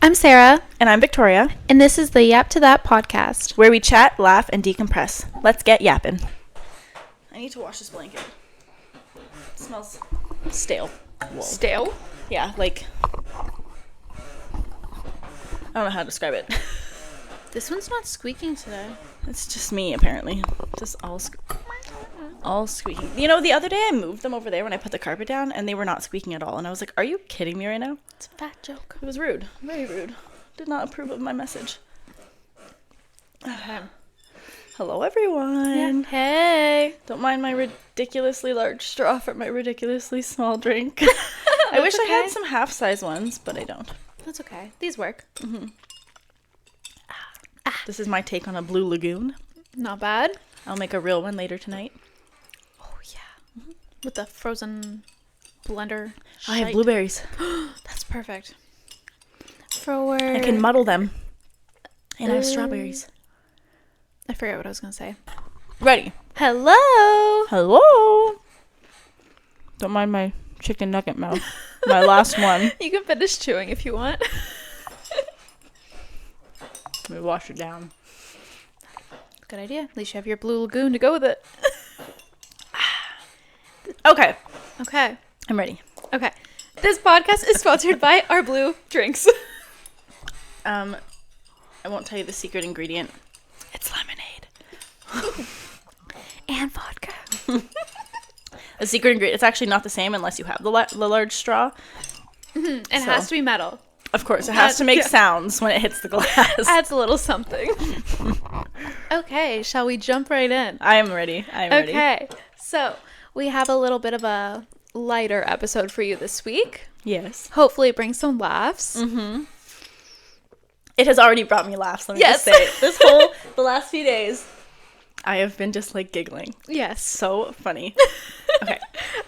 I'm Sarah. And I'm Victoria. And this is the Yap to That podcast, where we chat, laugh, and decompress. Let's get yapping. I need to wash this blanket. It smells stale. Whoa. Stale? Yeah, like... I don't know how to describe it. This one's not squeaking today. It's just me, apparently. Just all squeaking. You know, the other day I moved them over there when I put the carpet down, and they were not squeaking at all. And I was like, are you kidding me right now? It's a fat joke. It was rude. Very rude. Did not approve of my message. Okay. Hello, everyone. Yeah. Hey. Don't mind my ridiculously large straw for my ridiculously small drink. I wish I had some half-size ones, but I don't. That's okay. These work. Mm-hmm. This is my take on a Blue Lagoon. Not bad. I'll make a real one later tonight. Oh, yeah. Mm-hmm. With the frozen blender. I have blueberries. That's perfect. For I can muddle them. And I have strawberries. I forget what I was going to say. Ready. Hello. Hello. Don't mind my chicken nugget mouth. My last one. You can finish chewing if you want. Let me wash it down. Good idea. At least you have your Blue Lagoon to go with it. Okay. Okay. I'm ready. Okay. This podcast is sponsored by Our Blue Drinks. I won't tell you the secret ingredient. It's lemonade. And vodka. A secret ingredient. It's actually not the same unless you have the large straw. Mm-hmm. And it has to be metal. Of course, it has to make sounds when it hits the glass. Adds a little something. Okay, shall we jump right in? I am ready. Okay, so we have a little bit of a lighter episode for you this week. Yes. Hopefully it brings some laughs. Mm-hmm. It has already brought me laughs, let me just say. The last few days, I have been just like giggling. Yes. So funny. Okay.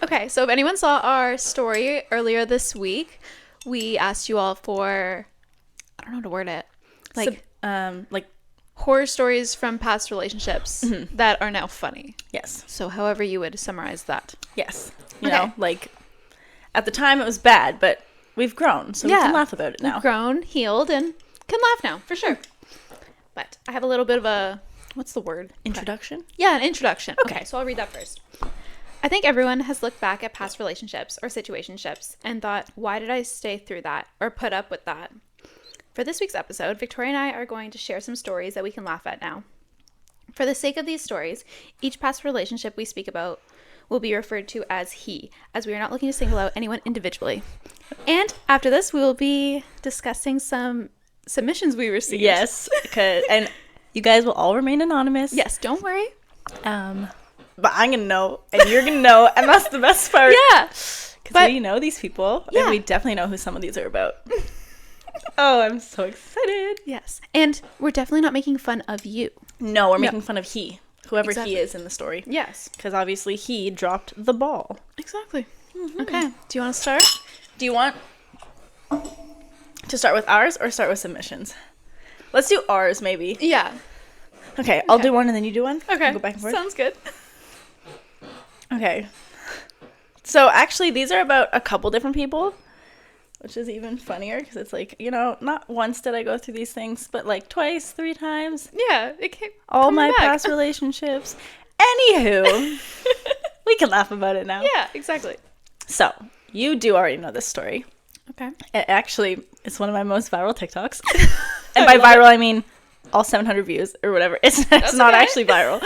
Okay, so if anyone saw our story earlier this week, we asked you all for, I don't know how to word it, like horror stories from past relationships that are now funny. Yes. So however you would summarize that. Yes. You know, like at the time it was bad, but we've grown, so we can laugh about it now. We've grown, healed, and can laugh now, for sure. But I have a little bit of a, what's the word? Introduction? Yeah, an introduction. Okay, so I'll read that first. I think everyone has looked back at past relationships or situationships and thought, why did I stay through that or put up with that? For this week's episode, Victoria and I are going to share some stories that we can laugh at now. For the sake of these stories, each past relationship we speak about will be referred to as he, as we are not looking to single out anyone individually. And after this, we will be discussing some submissions we received. Yes, and you guys will all remain anonymous. Yes, don't worry. But I'm going to know, and you're going to know, and that's the best part. Yeah. Because we know these people, and we definitely know who some of these are about. Oh, I'm so excited. Yes. And we're definitely not making fun of you. No, we're making fun of whoever Exactly. he is in the story. Yes. Because obviously he dropped the ball. Exactly. Mm-hmm. Okay. Do you want to start? Do you want to start with ours or start with submissions? Let's do ours, maybe. Yeah. Okay, I'll do one and then you do one. Okay. We'll go back and forth. Sounds good. Okay. So actually, these are about a couple different people, which is even funnier because it's like, you know, not once did I go through these things, but like twice, 3 times. Yeah. It came all my back. past relationships. Anywho, we can laugh about it now. Yeah, exactly. So, you do already know this story. Okay. It actually is one of my most viral TikToks. And by viral, I mean all 700 views or whatever. It's not actually viral,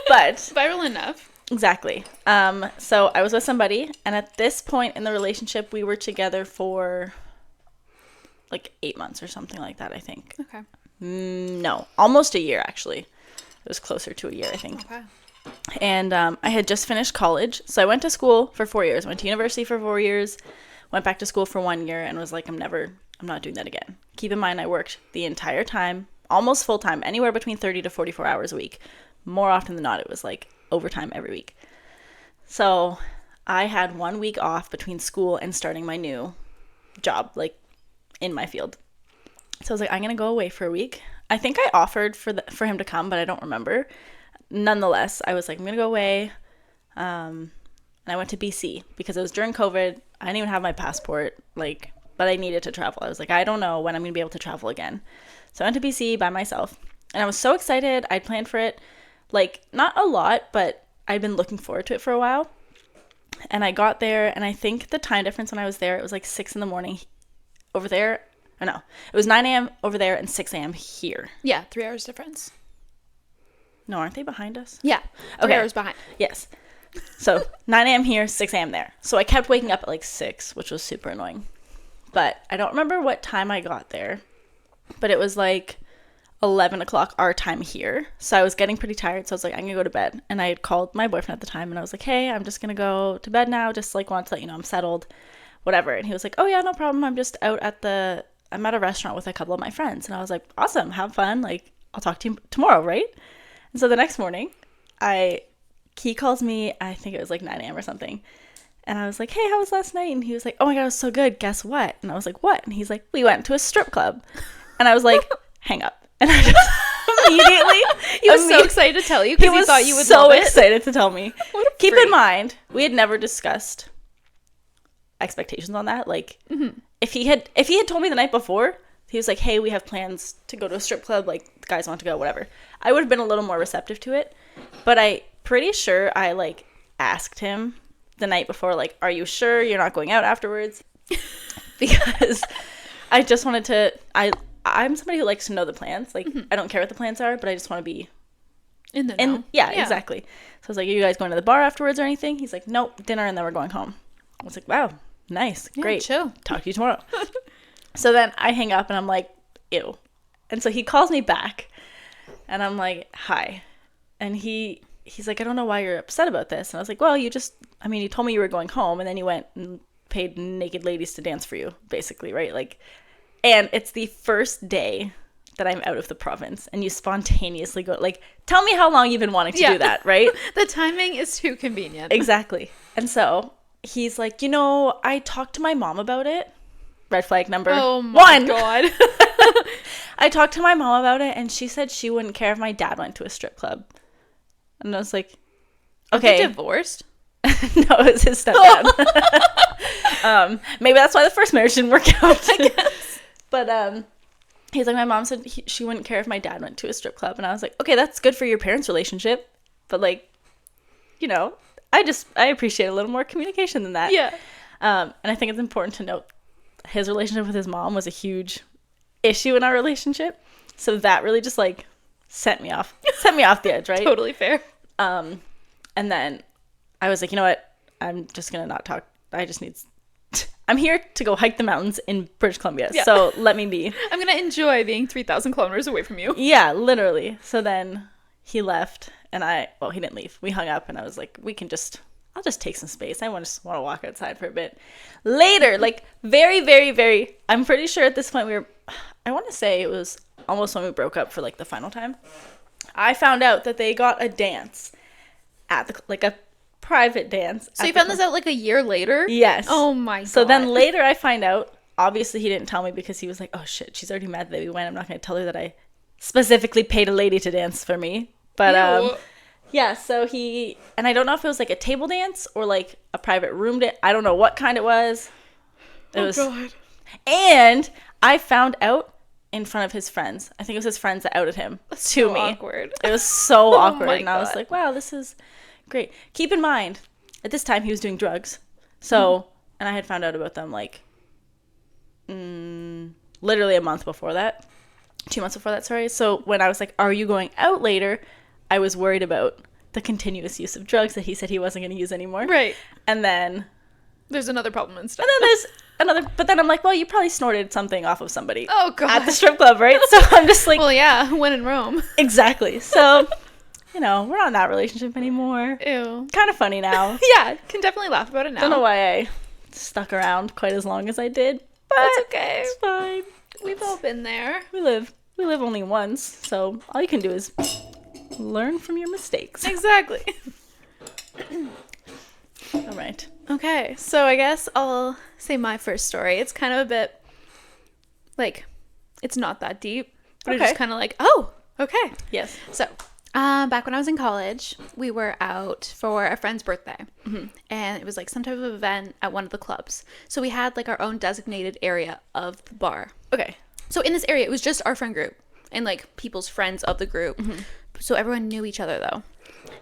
but viral enough. Exactly. So I was with somebody, and at this point in the relationship, we were together for like 8 months or something like that, I think. Okay. No, almost a year, actually. It was closer to a year, I think. Okay. And I had just finished college, so I went to school for 4 years. Went to university for 4 years, went back to school for 1 year, and was like, I'm not doing that again. Keep in mind, I worked the entire time, almost full time, anywhere between 30 to 44 hours a week. More often than not, it was like overtime every week. So I had 1 week off between school and starting my new job, like in my field. So I was like, I'm going to go away for a week. I think I offered for him to come, but I don't remember. Nonetheless, I was like, I'm going to go away. And I went to BC because it was during COVID. I didn't even have my passport. Like, but I needed to travel. I was like, I don't know when I'm going to be able to travel again. So I went to BC by myself, and I was so excited. I'd planned for it, like, not a lot, but I'd been looking forward to it for a while. And I got there, and I think the time difference when I was there, it was like 6 in the morning over there. Or no, it was 9 a.m. over there and 6 a.m. here. Yeah, 3 hours difference. No, aren't they behind us? Yeah, 3 hours behind. Yes. So 9 a.m. here, 6 a.m. there. So I kept waking up at like 6, which was super annoying. But I don't remember what time I got there. But it was like 11 o'clock our time here. So I was getting pretty tired. So I was like, I'm going to go to bed. And I had called my boyfriend at the time. And I was like, hey, I'm just going to go to bed now. Just like want to let you know I'm settled. Whatever. And he was like, oh, yeah, no problem. I'm just out I'm at a restaurant with a couple of my friends. And I was like, awesome. Have fun. Like, I'll talk to you tomorrow, right? And so the next morning, he calls me, I think it was like 9 a.m. or something. And I was like, hey, how was last night? And he was like, oh my God, it was so good. Guess what? And I was like, what? And he's like, we went to a strip club. And I was like, hang up. And I just He was so excited to tell you because he thought you would love it. He was so excited to tell me. Keep in mind, we had never discussed expectations on that. Like, if he had told me the night before, he was like, hey, we have plans to go to a strip club. Like, the guys want to go, whatever. I would have been a little more receptive to it. But I pretty sure I like asked him the night before, like, are you sure you're not going out afterwards? Because I just wanted to, I'm somebody who likes to know the plans. Like, I don't care what the plans are, but I just want to be in the know. Yeah, exactly. So I was like, are you guys going to the bar afterwards or anything? He's like, nope, dinner, and then we're going home. I was like, wow, nice, great. Chill. Talk to you tomorrow. So then I hang up and I'm like, ew. And so he calls me back and I'm like, hi. And he's like, I don't know why you're upset about this. And I was like, well, you told me you were going home and then you went and paid naked ladies to dance for you, basically, right? Like, and it's the first day that I'm out of the province and you spontaneously go, like, tell me how long you've been wanting to do that, right? The timing is too convenient. Exactly. And so he's like, I talked to my mom about it. Red flag number 1. Oh my God. I talked to my mom about it and she said she wouldn't care if my dad went to a strip club. And I was like, okay. Are they divorced? No, it was his stepdad. Maybe that's why the first marriage didn't work out. I guess. But he's like, my mom said she wouldn't care if my dad went to a strip club. And I was like, okay, that's good for your parents' relationship. But like, I appreciate a little more communication than that. Yeah. And I think it's important to note his relationship with his mom was a huge issue in our relationship. So that really just like set me off the edge, right? Totally fair. And then I was like, you know what? I'm just going to not talk. I'm here to go hike the mountains in British Columbia. Yeah. So let me be. I'm going to enjoy being 3,000 kilometers away from you. Yeah, literally. So then he left and he didn't leave. We hung up and I was like, I'll just take some space. I just want to walk outside for a bit. Later, like very, very, very, I'm pretty sure at this point I want to say it was almost when we broke up for like the final time. I found out that they got a dance at a private dance. So you found this out like a year later? Yes. Oh my God. So then later I find out, obviously he didn't tell me because he was like, oh shit, she's already mad that we went. I'm not going to tell her that I specifically paid a lady to dance for me. But yeah, so and I don't know if it was like a table dance or like a private room dance. I don't know what kind it was. God. And I found out in front of his friends. I think it was his friends that outed him to me. Awkward. It was so awkward. My and I was like, wow, this is great. Keep in mind, at this time he was doing drugs. So, and I had found out about them like literally a month before that. 2 months before that, sorry. So when I was like, are you going out later? I was worried about the continuous use of drugs that he said he wasn't going to use anymore. Right. And then there's another problem and stuff. And then there's another, but then I'm like, well, you probably snorted something off of somebody. Oh, God. At the strip club, right? So I'm just like. Well, yeah, when in Rome. Exactly. So, we're not in that relationship anymore. Ew. Kind of funny now. Yeah, can definitely laugh about it now. Don't know why I stuck around quite as long as I did, but that's okay. It's fine. We've all been there. We live only once, so all you can do is learn from your mistakes. Exactly. All right. Okay, so I guess I'll say my first story. It's kind of a bit, like, it's not that deep, but it's just kind of like, oh, okay. Yes. So, Back when I was in college, we were out for a friend's birthday. And it was like some type of event at one of the clubs. So we had like our own designated area of the bar. Okay. So in this area, it was just our friend group and like people's friends of the group. So everyone knew each other though.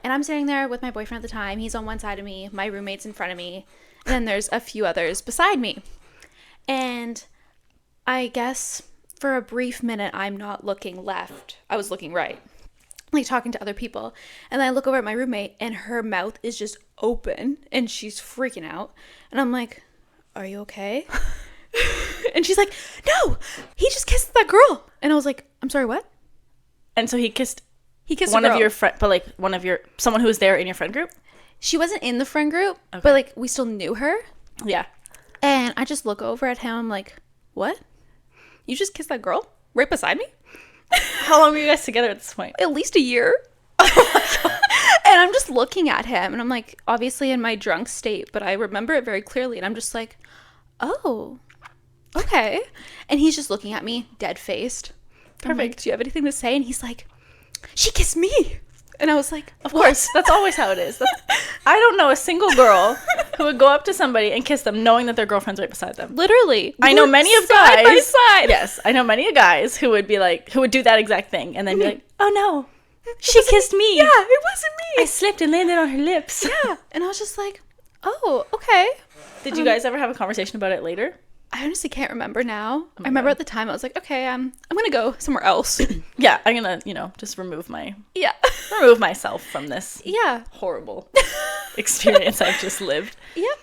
And I'm sitting there with my boyfriend at the time. He's on one side of me, my roommate's in front of me, and then there's a few others beside me. And I guess for a brief minute, I'm not looking left. I was looking right, like talking to other people. And then I look over at my roommate and her mouth is just open and she's freaking out. And I'm like, are you okay? And she's like, no, he just kissed that girl. And I was like, I'm sorry, what? And so he kissed one of your friend, but like someone who was there in your friend group? She wasn't in the friend group, Okay. but like we still knew her. Yeah. And I just look over at him. I'm like, what? You just kissed that girl right beside me? How long were you guys together at this point? At least a year. And I'm just looking at him and I'm like, obviously in my drunk state, but I remember it very clearly. And I'm just like, oh, okay. And he's just looking at me dead faced. Perfect. Like, do you have anything to say? And he's like, she kissed me. And I was like, of course, that's always how it is. I don't know a single girl who would go up to somebody and kiss them knowing that their girlfriend's right beside them. Literally. I know many of side guys. by side. Yes, I know many of guys who would be like, who would do that exact thing and then be like, oh no, she kissed me. Yeah, it wasn't me. I slipped and landed on her lips. Yeah. And I was just like, oh, okay. Did you guys ever have a conversation about it later? I honestly can't remember now. I remember at the time I was like, okay, I'm gonna go somewhere else. Yeah, I'm gonna, just remove Yeah. myself from this Yeah. horrible experience I've just lived. Yep.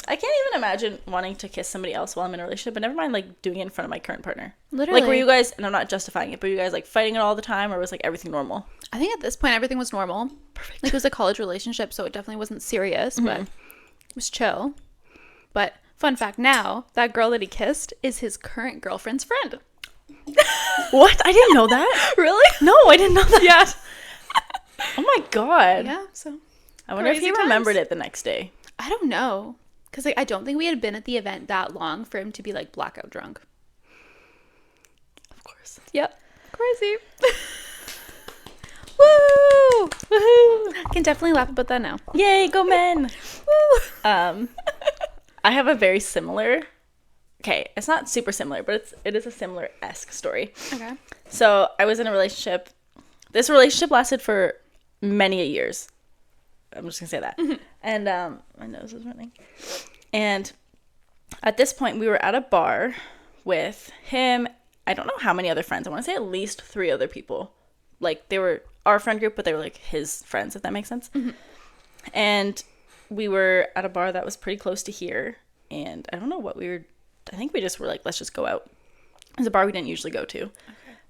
I can't even imagine wanting to kiss somebody else while I'm in a relationship, but never mind like doing it in front of my current partner. Literally. Like, were you guys, and I'm not justifying it, but were you guys like fighting it all the time, or was like everything normal? I think at this point everything was normal. Perfect. Like it was a college relationship, so it definitely wasn't serious, but it was chill. But fun fact now, that girl that he kissed is his current girlfriend's friend. What? I didn't know that. Really? No, I didn't know that. Yeah. Oh my god. Yeah, so I wonder if he crazy remembered times. it the next day. I don't know. Because like, I don't think we had been at the event that long for him to be like blackout drunk. Of course. Yep. Crazy. Woo! Woohoo! Can definitely laugh about that now. Yay, go men. Woo! I have a very similar. Okay, it's not super similar, but it is a similar-esque story. Okay. So I was in a relationship. This relationship lasted for many years. I'm just gonna say that. And my nose is running. And at this point, we were at a bar with him. I don't know how many other friends. I want to say at least 3 other people. Like they were our friend group, but they were like his friends, if that makes sense. And we were at a bar that was pretty close to here. And I don't know what we were. I think we just were like, let's just go out. It's a bar we didn't usually go to. Okay.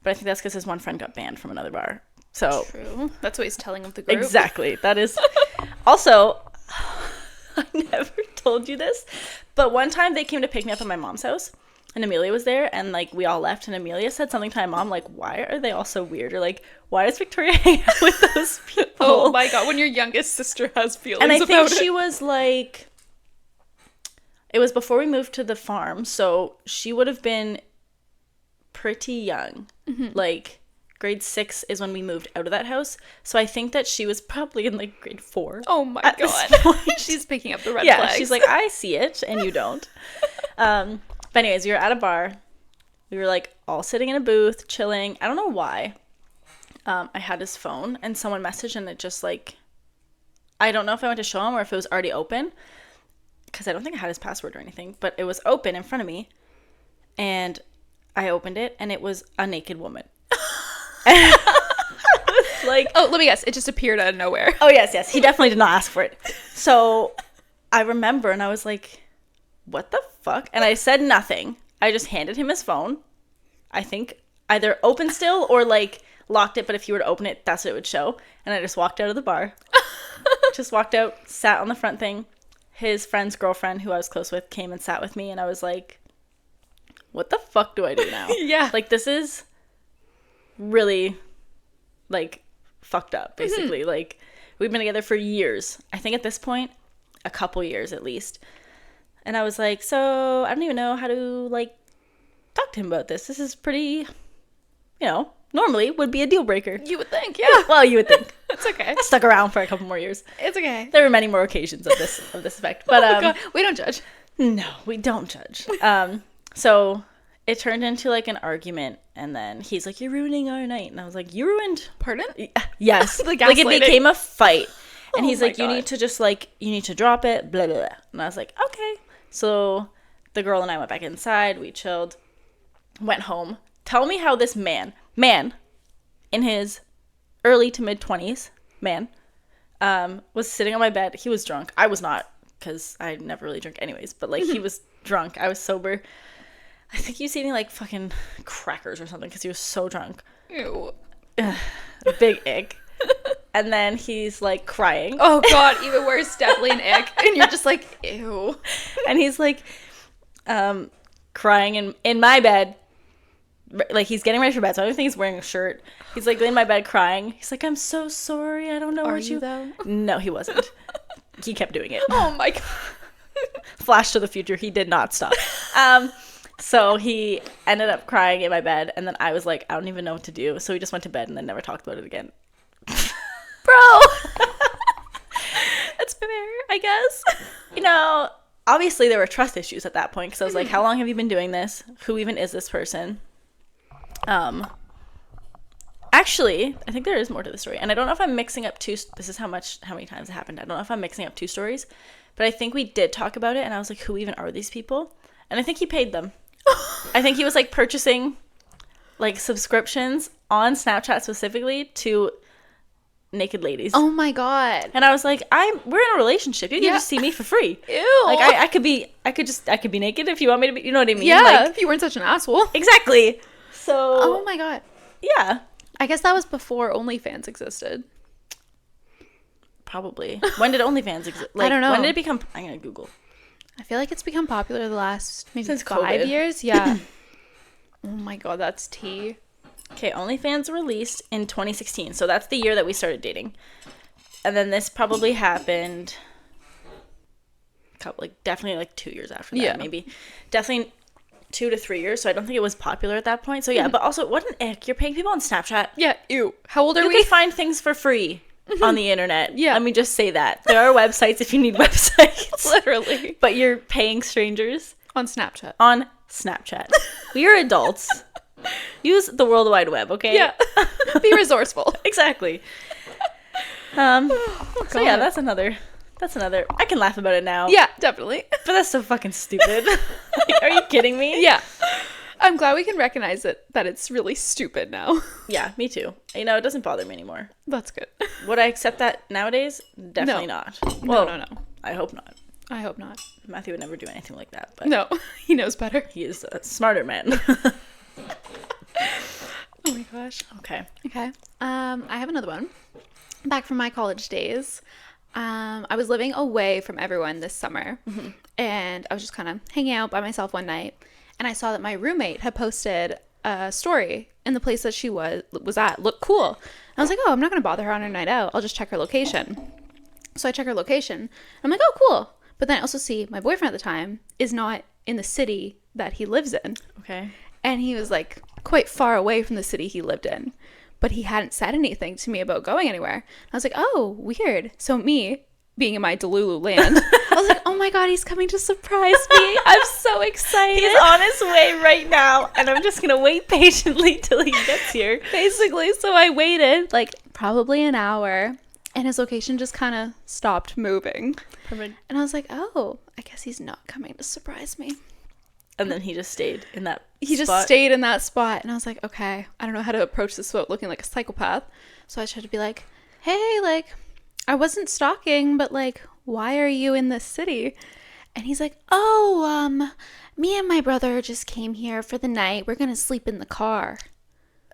But I think that's because his one friend got banned from another bar. So True. That's what he's telling of the group. exactly. That is. Also, I never told you this, but one time they came to pick me up at my mom's house, and Amelia was there, and like we all left, and Amelia said something to my mom like, "Why are they all so weird?" Or like, "Why does Victoria hang out with those people?" Oh my god! When your youngest sister has feelings, and I about think it. she was like. It was before we moved to the farm, so she would have been pretty young. Like, grade 6 is when we moved out of that house. So I think that she was probably in, like, grade 4. Oh my at this god! point. She's picking up the red Yeah, flags. she's like, I see it, and you don't. But anyways, we were at a bar. We were, like, all sitting in a booth, chilling. I don't know why. I had his phone, and someone messaged, and it just, like... I don't know if I went to show him or if it was already open. Because I don't think I had his password or anything, but it was open in front of me, and I opened it, and it was a naked woman. Like, oh, let me guess, it just appeared out of nowhere. oh yes, he definitely did not ask for it. So I remember, and I was like, "What the fuck?" And I said nothing. I just handed him his phone. I think either open still or like locked it, but if you were to open it, that's what it would show. And I just walked out of the bar. Just walked out, sat on the front thing. His friend's girlfriend, who I was close with, came and sat with me, and I was like, what the fuck do I do now? Yeah. Like, this is really, like, fucked up, basically. Like, we've been together for years. I think at this point, a couple years at least. And I was like, so, I don't even know how to, like, talk to him about this. This is pretty, normally would be a deal breaker. You would think, yeah. Well, you would think. It's okay. I stuck around for a couple more years. It's okay. There were many more occasions of this effect. But Oh my God. We don't judge. no, we don't judge. So it turned into like an argument, and then he's like, "You're ruining our night," and I was like, "You ruined." Pardon? Yes. The Like it gaslighting. became a fight. And Oh he's my like, "You God. need to just like, you need to drop it, blah, blah, blah." And I was like, "Okay." So the girl and I went back inside. We chilled. Went home. Tell me how this man in his early to mid 20s, was sitting on my bed. He was drunk. I was not, because I never really drink anyways. But like, he was drunk. I was sober. I think he was eating like fucking crackers or something because he was so drunk. Ew. Big ick. And then he's like crying. Oh God, even worse, definitely an ick. And you're just like, ew. And he's like crying in my bed. Like, he's getting ready for bed, so I don't think he's wearing a shirt. He's like in my bed crying. He's like, "I'm so sorry. I don't know Are what you though? No, he wasn't. He kept doing it. Oh my God. Flash to the future. He did not stop. So he ended up crying in my bed, and then I was like, I don't even know what to do. So we just went to bed and then never talked about it again. Bro. That's fair, I guess. You know, obviously there were trust issues at that point, because I was like, how long have you been doing this? Who even is this person? Actually, I think there is more to the story, and I don't know if I'm mixing up this is how many times it happened. I don't know if I'm mixing up two stories, but I think we did talk about it, and I was like, who even are these people? And I think he paid them. I think he was like purchasing like subscriptions on Snapchat specifically to naked ladies. Oh my God. And I was like, we're in a relationship. You can just see me for free. Ew. Like I could be naked if you want me to be, you know what I mean? Yeah, Like, if you weren't such an asshole. exactly. So Oh my God. yeah. I guess that was before OnlyFans existed. Probably. When did OnlyFans exist? Like, I don't know. When did it become? I'm gonna Google. I feel like it's become popular the last maybe Since 5 COVID. years. Yeah. Oh my God, that's tea. Okay, OnlyFans released in 2016, so that's the year that we started dating. And then this probably happened, definitely like 2 years after that, Yeah. maybe. Definitely 2 to 3 years, so I don't think it was popular at that point. So yeah, but also, what an ick. You're paying people on Snapchat. Yeah, ew. How old are You we? can find things for free on the internet. Yeah. Let me just say that. There are websites if you need websites. Literally. But you're paying strangers On Snapchat. on Snapchat. We are adults. Use the World Wide Web, okay? Yeah. Be resourceful. Exactly. So yeah, that's another. I can laugh about it now. Yeah, definitely. But that's so fucking stupid. Like, are you kidding me? Yeah. I'm glad we can recognize that it's really stupid now. Yeah, me too. You know, it doesn't bother me anymore. That's good. Would I accept that nowadays? Definitely No. not. No, Well, no. I hope not. I hope not. Matthew would never do anything like that, but No, he knows better. he is a smarter man. Oh my gosh. Okay. Okay. I have another one. Back from my college days. I was living away from everyone this summer, and I was just kind of hanging out by myself one night, and I saw that my roommate had posted a story in the place that she was at. Looked cool. And I was like, oh, I'm not going to bother her on her night out. I'll just check her location. So I check her location, and I'm like, oh, cool. But then I also see my boyfriend at the time is not in the city that he lives in. Okay. And he was like quite far away from the city he lived in. But he hadn't said anything to me about going anywhere. I was like, oh, weird. So me, being in my Delulu land, I was like, oh my God, he's coming to surprise me. I'm so excited. He's on his way right now, and I'm just gonna wait patiently till he gets here. Basically, so I waited like probably an hour, and his location just kind of stopped moving. Perfect. And I was like, oh, I guess he's not coming to surprise me. And then he just stayed in that He just spot. stayed in that spot, and I was like, okay, I don't know how to approach this without looking like a psychopath. So I tried to be like, hey, like, I wasn't stalking, but like, why are you in this city? And he's like, oh, me and my brother just came here for the night. We're gonna sleep in the car.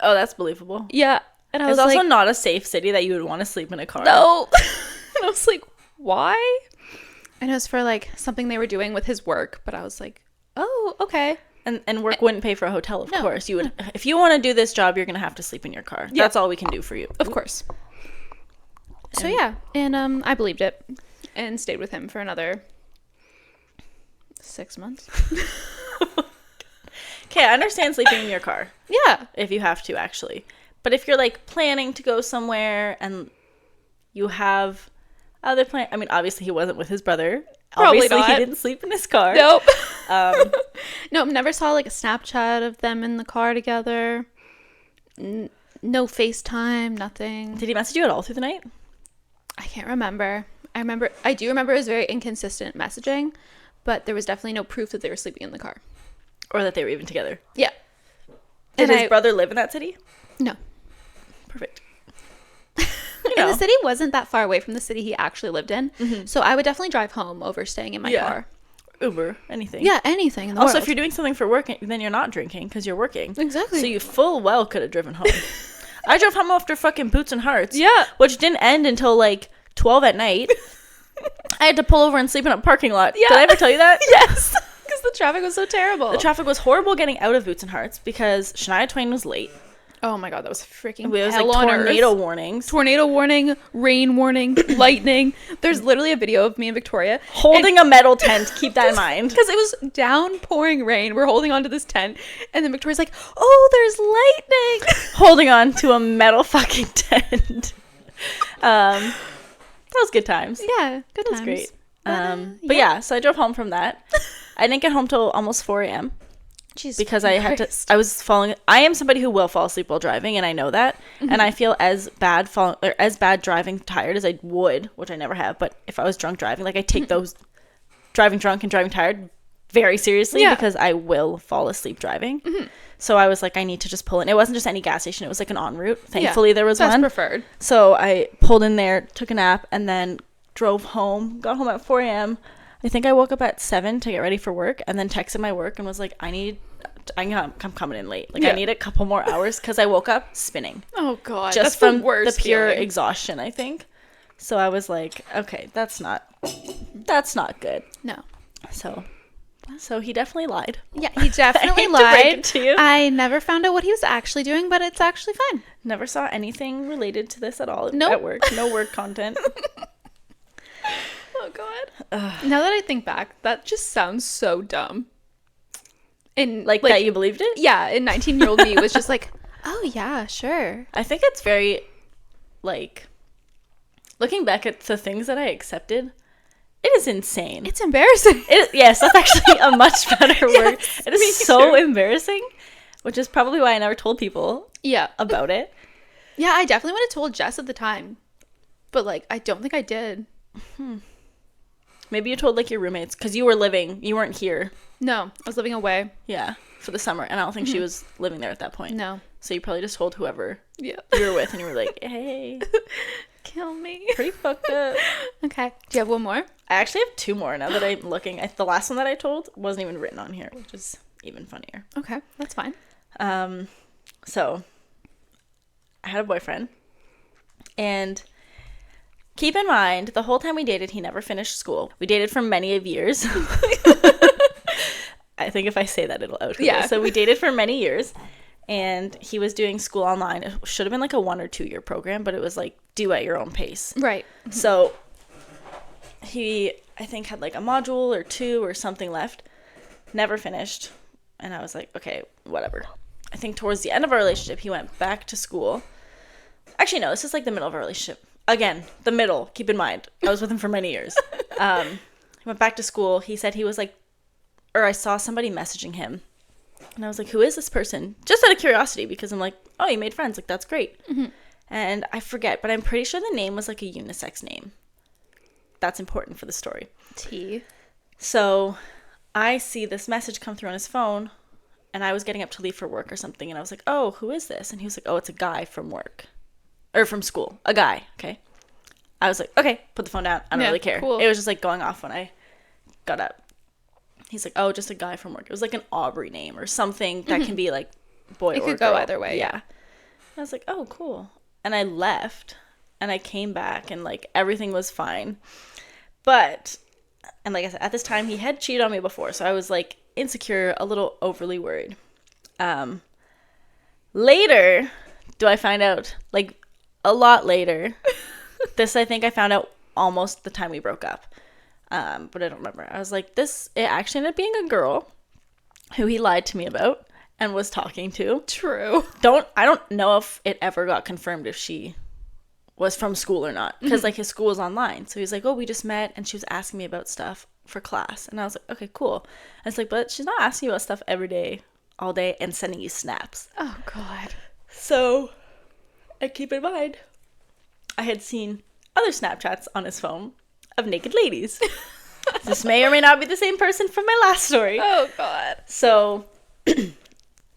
Oh, that's believable. Yeah. And I It's was also like, not a safe city that you would want to sleep in a car. no. And I was like, why? And it was for like something they were doing with his work, but I was like, oh, okay. And work wouldn't pay for a hotel, of No. course. You would, if you want to do this job, you're gonna have to sleep in your car. Yeah. That's all we can do for you. Of course. So yeah, and I believed it and stayed with him for another 6 months. Okay, I understand sleeping in your car Yeah. if you have to, actually. But if you're like planning to go somewhere and you have other plans, I mean, obviously he wasn't with his brother. Probably Obviously not. he didn't sleep in his car. Nope. Um, Nope, never saw like a Snapchat of them in the car together. No FaceTime, nothing. did he message you at all through the night? I can't remember. I do remember it was very inconsistent messaging, but there was definitely no proof that they were sleeping in the car. Or that they were even together? Yeah. Did his brother live in that city? No. Perfect. And the city wasn't that far away from the city he actually lived in. Mm-hmm. So I would definitely drive home over staying in my car. Uber, anything. Yeah, anything in the also, world. if you're doing something for work, then you're not drinking because you're working. Exactly. So you full well could have driven home. I drove home after fucking Boots and Hearts. Yeah. Which didn't end until like 12 at night. I had to pull over and sleep in a parking lot. Yeah. Did I ever tell you that? Yes. Because the traffic was so terrible. The traffic was horrible getting out of Boots and Hearts because Shania Twain was late. Oh my god, that was freaking It was hell like on tornado earth. warnings. Tornado warning, rain warning, lightning. There's literally a video of me and Victoria Holding a metal tent. Keep that in mind. because it was downpouring rain. We're holding onto this tent, and then Victoria's like, "Oh, there's lightning!" Holding on to a metal fucking tent. That was good times. Yeah, good That was times. great. But But yeah, so I drove home from that. I didn't get home till almost 4 a.m. Jesus because I had to. I was falling. I am somebody who will fall asleep while driving, and I know that. Mm-hmm. And I feel as bad driving tired as I would, which I never have. But if I was drunk driving, like I take those driving drunk and driving tired very seriously because I will fall asleep driving. Mm-hmm. So I was like, I need to just pull in. It wasn't just any gas station; it was like an en route. Thankfully, there was that's one. preferred. So I pulled in there, took a nap, and then drove home. Got home at 4 a.m. I think I woke up at 7 to get ready for work, and then texted my work and was like, I'm coming in late. Like, I need a couple more hours because I woke up spinning. Oh god, Just that's from the worst the pure feeling. exhaustion, I think. So I was like, okay, that's not good. No. So he definitely lied. Yeah, he definitely I hate to break lied. it to you. I never found out what he was actually doing, but it's actually fine. Never saw anything related to this at all Nope. at work. No work content. Oh god. Now that I think back, that just sounds so dumb. And Like that you believed it? yeah, and 19-year-old me was just like, oh yeah, sure. I think it's very, like, looking back at the things that I accepted, it is insane. It's embarrassing. Yes, that's actually a much better word. It me is so too. embarrassing, which is probably why I never told people Yeah. about it. Yeah, I definitely would have told Jess at the time. But like, I don't think I did. Maybe you told, like, your roommates, because you weren't here. No, I was living away. Yeah, for the summer, and I don't think she was living there at that point. No. So you probably just told whoever Yeah. you were with, and you were like, hey, Kill me. pretty fucked up. Okay. Do you have one more? I actually have 2 more now that I'm looking. The last one that I told wasn't even written on here, which is even funnier. Okay, that's fine. So I had a boyfriend, and keep in mind, the whole time we dated, he never finished school. We dated for many of years. I think if I say that, it'll out. Yeah. So we dated for many years, and he was doing school online. It should have been like a 1 or 2 year program, but it was like do at your own pace. Right. So he, I think, had like a module or 2 or something left. Never finished. And I was like, okay, whatever. I think towards the end of our relationship, he went back to school. Actually, no, this is like the middle of our relationship. Again, the middle. Keep in mind, I was with him for many years. He went back to school. He said he was like, or I saw somebody messaging him. And I was like, who is this person? Just out of curiosity, because I'm like, oh, you made friends. Like, that's great. Mm-hmm. And I forget, but I'm pretty sure the name was like a unisex name. That's important for the story. T. So I see this message come through on his phone, and I was getting up to leave for work or something, and I was like, oh, who is this? And he was like, oh, it's a guy from work. Or from school. A guy, okay? I was like, okay, put the phone down. I don't really care. Cool. It was just like going off when I got up. He's like, oh, just a guy from work. It was like an Aubrey name or something that can be like boy or girl. It could go either way, yeah. I was like, oh, cool. And I left, and I came back, and like everything was fine. But, and like I said, at this time, he had cheated on me before, so I was like insecure, a little overly worried. Later, do I find out, like a lot later, this I think I found out almost the time we broke up. But I don't remember. I was like, it actually ended up being a girl who he lied to me about. and was talking to. True. I don't know if it ever got confirmed if she was from school or not, because like his school was online. So he's like, oh, we just met and she was asking me about stuff for class, and I was like, okay, cool. And it's like, but she's not asking you about stuff every day, all day, and sending you snaps. Oh God. So, and keep in mind, I had seen other Snapchats on his phone of naked ladies. This may or may not be the same person from my last story. Oh God. So,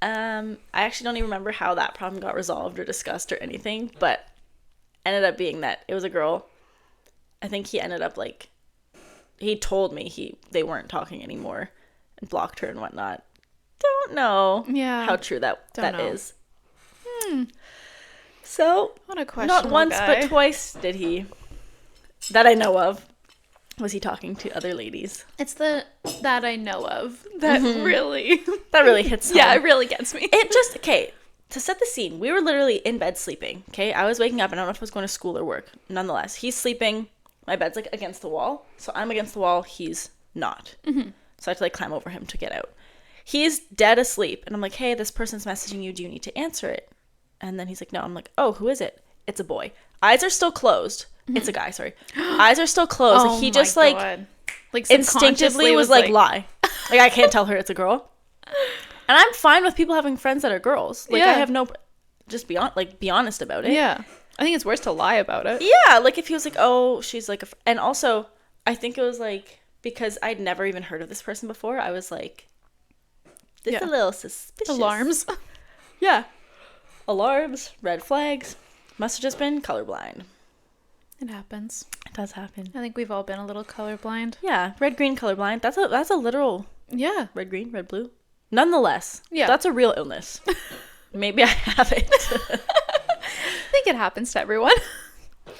I actually don't even remember how that problem got resolved or discussed or anything, but ended up being that it was a girl. I think he ended up like, he told me they weren't talking anymore and blocked her and whatnot. Don't know how true that is. So, What a question. not once but twice did he, that I know of, was he talking to other ladies. It's that I know of that really That really hits home. Yeah, it really gets me. It just, okay, to set the scene, we were literally in bed sleeping, okay? I was waking up, and I don't know if I was going to school or work. Nonetheless, he's sleeping. My bed's, like, against the wall. So I'm against the wall. He's not. Mm-hmm. So I had to, like, climb over him to get out. He's dead asleep. And I'm like, hey, this person's messaging you. Do you need to answer it? And then he's like, no. I'm like, oh, who is it? It's a boy. Eyes are still closed. Mm-hmm. It's a guy, sorry. Eyes are still closed. Oh, he just, like instinctively was like, lie. Like, I can't tell her it's a girl. And I'm fine with people having friends that are girls. Like, I have no... Just be honest about it. Yeah. I think it's worse to lie about it. Yeah. Like, if he was like, oh, she's like... And also, I think it was like... Because I'd never even heard of this person before, I was like... This is a little suspicious. Alarms. Yeah. Alarms. Red flags. Must have just been colorblind. It happens. It does happen. I think we've all been a little colorblind. Yeah. Red, green, colorblind. That's a literal... Yeah. Red, green, red, blue. Nonetheless. Yeah. That's a real illness. Maybe I have it. I think it happens to everyone.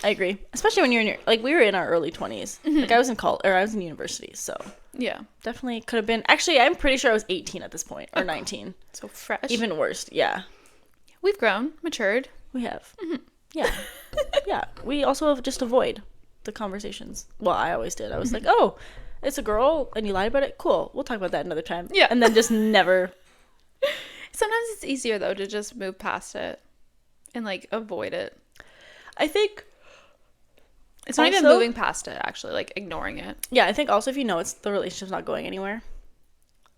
I agree. Especially when you're in your... Like, we were in our early 20s. Mm-hmm. Like, I was in college... Or I was in university, so... Yeah. Definitely could have been... Actually, I'm pretty sure I was 18 at this point. Or 19. So fresh. Even worse. Yeah. We've grown. Matured. We have. Mm-hmm. Yeah. Yeah. We also just avoid the conversations. Well, I always did. I was like, oh, it's a girl and you lied about it? Cool. We'll talk about that another time. Yeah. And then just never... Sometimes it's easier, though, to just move past it and, like, avoid it. I think... It's not even moving past it, actually, like, ignoring it. Yeah, I think also if you know the relationship's not going anywhere,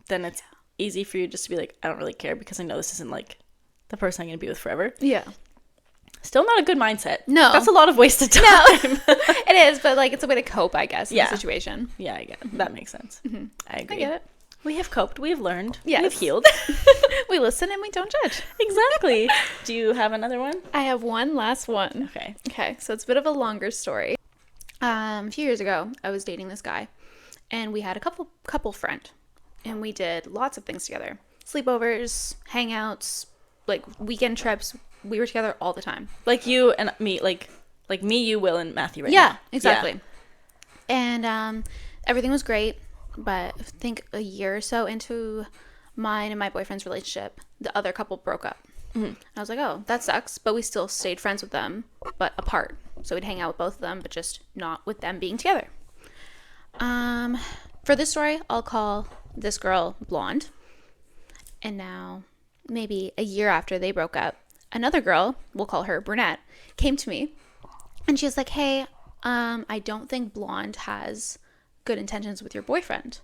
then it's easy for you just to be like, I don't really care because I know this isn't, like, the person I'm going to be with forever. Yeah. Still not a good mindset. No. That's a lot of wasted time. No. It is, but, like, it's a way to cope, I guess, in the situation. Yeah, I get it. That makes sense. Mm-hmm. I agree. I get it. We have coped. We have learned. Yes. We have healed. We listen and we don't judge. Exactly. Do you have another one? I have one last one. Okay, so it's a bit of a longer story. A few years ago, I was dating this guy, and we had a couple friend, and we did lots of things together. Sleepovers, hangouts, like weekend trips. We were together all the time. Like you and me, like me, you, Will, and Matthew right now. Yeah, exactly. Yeah. And everything was great, but I think a year or so into mine and my boyfriend's relationship, the other couple broke up. Mm-hmm. I was like, oh, that sucks, but we still stayed friends with them, but apart. So we'd hang out with both of them, but just not with them being together. For this story, I'll call this girl Blonde. And now, maybe a year after they broke up, another girl, we'll call her Brunette, came to me. And she was like, hey, I don't think Blonde has good intentions with your boyfriend.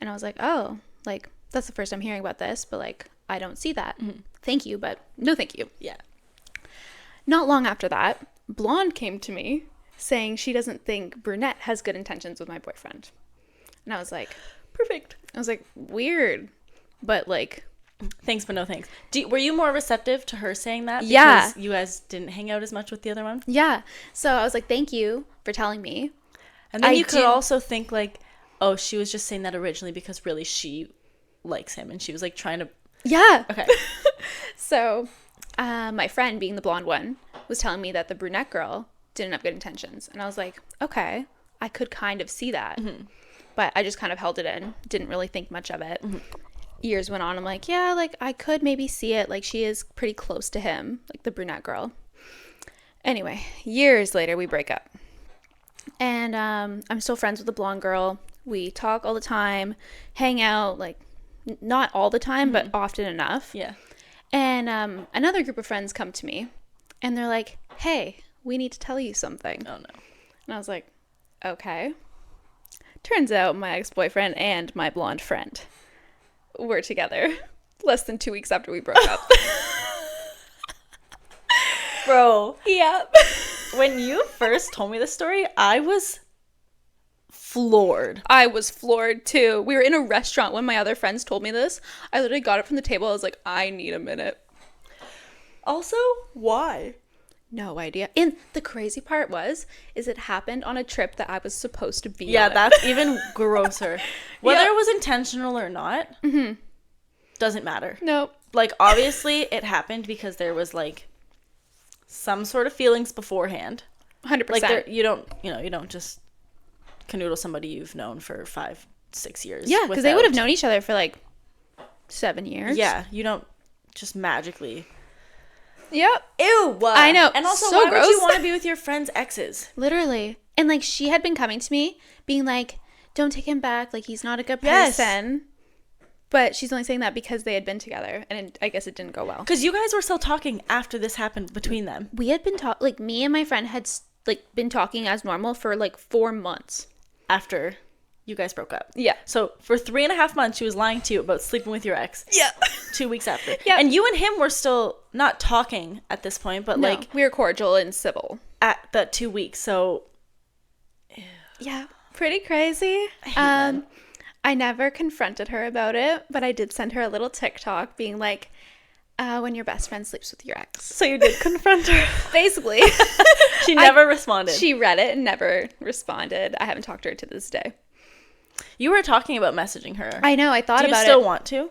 And I was like, oh, like, that's the first I'm hearing about this, but, like, I don't see that. Mm-hmm. Thank you, but no thank you. Yeah. Not long after that, Blonde came to me saying she doesn't think Brunette has good intentions with my boyfriend. And I was like, perfect. I was like, weird. But, like... Thanks, but no thanks. Were you more receptive to her saying that? Yeah. Because you guys didn't hang out as much with the other one? Yeah. So I was like, thank you for telling me. And then you could also think, like, oh, she was just saying that originally because really she likes him. And she was, like, trying to... Yeah. Okay. So my friend, being the blonde one, was telling me that the brunette girl didn't have good intentions. And I was like, okay, I could kind of see that. Mm-hmm. But I just kind of held it in. Didn't really think much of it. Mm-hmm. Years went on. I'm like, yeah, like, I could maybe see it. Like, she is pretty close to him, like the brunette girl. Anyway, years later, we break up. And I'm still friends with the blonde girl. We talk all the time, hang out, like, not all the time, but often enough. Yeah. And another group of friends come to me, and they're like, hey, we need to tell you something. Oh, no. And I was like, okay. Turns out my ex-boyfriend and my blonde friend were together less than 2 weeks after we broke up. Bro. Yep. When you first told me this story, I was floored. I was floored too. We were in a restaurant when my other friends told me this. I literally got up from the table. I was like, I need a minute. Also, why? No idea. And the crazy part is it happened on a trip that I was supposed to be on. Yeah, that's even grosser. Whether Yeah. it was intentional or not, doesn't matter. Nope. Like, obviously, it happened because there was, like, some sort of feelings beforehand. 100%. Like, you don't just canoodle somebody you've known for 5-6 years. Yeah, because they would have known each other for like 7 years. Yeah, you don't just magically. Yep. Ew. I know. And also, So why gross. would you want to be with your friend's exes? Literally. And like she had been coming to me being like, don't take him back. Like he's not a good Yes. person. But she's only saying that because they had been together. And I guess it didn't go well. Because you guys were still talking after this happened between them. We had been talking, like me and my friend had like been talking as normal for like 4 months. After you guys broke up. Yeah. So for 3.5 months, she was lying to you about sleeping with your ex. Yeah. 2 weeks after. Yeah. And you and him were still not talking at this point, but No, like we were cordial and civil. at that 2 weeks. So Yeah. Pretty crazy. I hate men. I never confronted her about it, but I did send her a little TikTok being like, when your best friend sleeps with your ex. So you did confront her. Basically. She never responded. She read it and never responded. I haven't talked to her to this day. You were talking about messaging her. I know. I thought Do you about still it. want to?